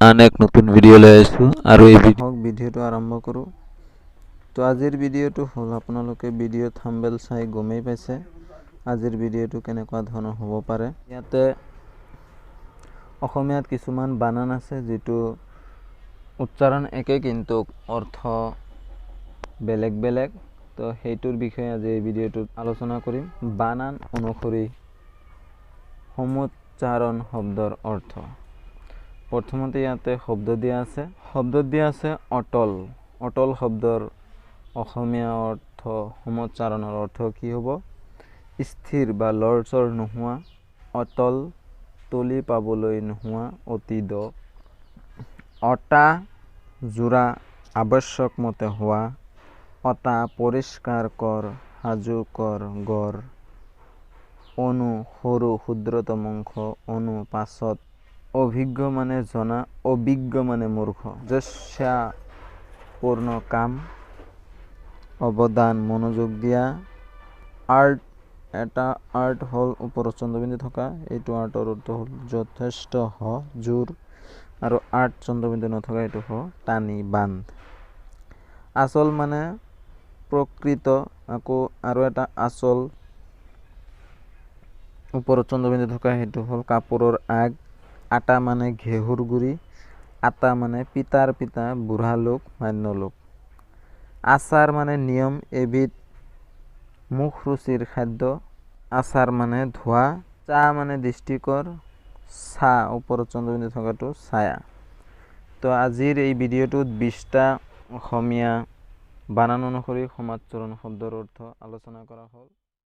আন এক নতুন ভিডিঅ' লৈ আছোঁ আৰু এই ভিডিঅ'টো আৰম্ভ কৰোঁ। তো আজিৰ ভিডিঅ'টো হ'ল আপোনালোকে ভিডিঅ' থাম্বনেইল চাই গমেই পাইছে আজিৰ ভিডিঅ'টো কেনেকুৱা ধৰণৰ হ'ব পাৰে। ইয়াতে অসমীয়াত কিছুমান বানান আছে যিটো উচ্চাৰণ একে কিন্তু অৰ্থ বেলেগ বেলেগ। তো সেইটোৰ বিষয়ে আজি এই ভিডিঅ'টোত আলোচনা কৰিম। বানান অনুসৰি সমুচ্চাৰণ শব্দৰ অৰ্থ। প্ৰথমতে ইয়াতে শব্দ দিয়া আছে অটল। অটল শব্দৰ অসমীয়া অৰ্থ সমুচ্চাৰণৰ অৰ্থ কি হ'ব? স্থিৰ বা লৰচৰ নোহোৱা, অটল, তলি পাবলৈ নোহোৱা, অতি দ। অটা যোৰা আৱশ্যক মতে হোৱা, অটা পৰিষ্কাৰ কৰ, সাজু কৰ, গড়। অনু সৰু ক্ষুদ্ৰতম অংশ, অনু পাছত। অভিজ্ঞ মানে জনা, অবিজ্ঞ মানে মূৰ্খ। যশস্যাপূৰ্ণ কাম, অৱদান মনোযোগ দিয়া। আৰ্ট, এটা আৰ্ট হ'ল ওপৰত চন্দ্ৰবিন্দু থকা, এইটো আৰ্টৰ অৰ্থ হ'ল যথেষ্ট জোৰ, আৰু আৰ্ট চন্দ্ৰবিন্দু নথকা এইটো টানি বান্ধ। আচল মানে প্ৰকৃত, আকৌ আৰু এটা আচল ওপৰত চন্দ্ৰবিন্দু থকা সেইটো হ'ল কাপোৰৰ আগ। আটা মানে ঘেঁহুৰ গুৰি, আটা মানে পিতাৰ পিতা, বুঢ়া লোক, মান্য লোক। আচাৰ মানে নিয়ম, এবিধ মুখ ৰুচিৰ খাদ্য। আচাৰ মানে ধোৱা। চা মানে দৃষ্টিকৰ, ছা ওপৰত চন্দ্ৰবিন্দু থকাটো ছায়া। তো আজিৰ এই ভিডিঅ'টোত 20টা অসমীয়া বানান অনুসৰি সমুচ্চাৰণ শব্দৰ অৰ্থ আলোচনা কৰা হ'ল।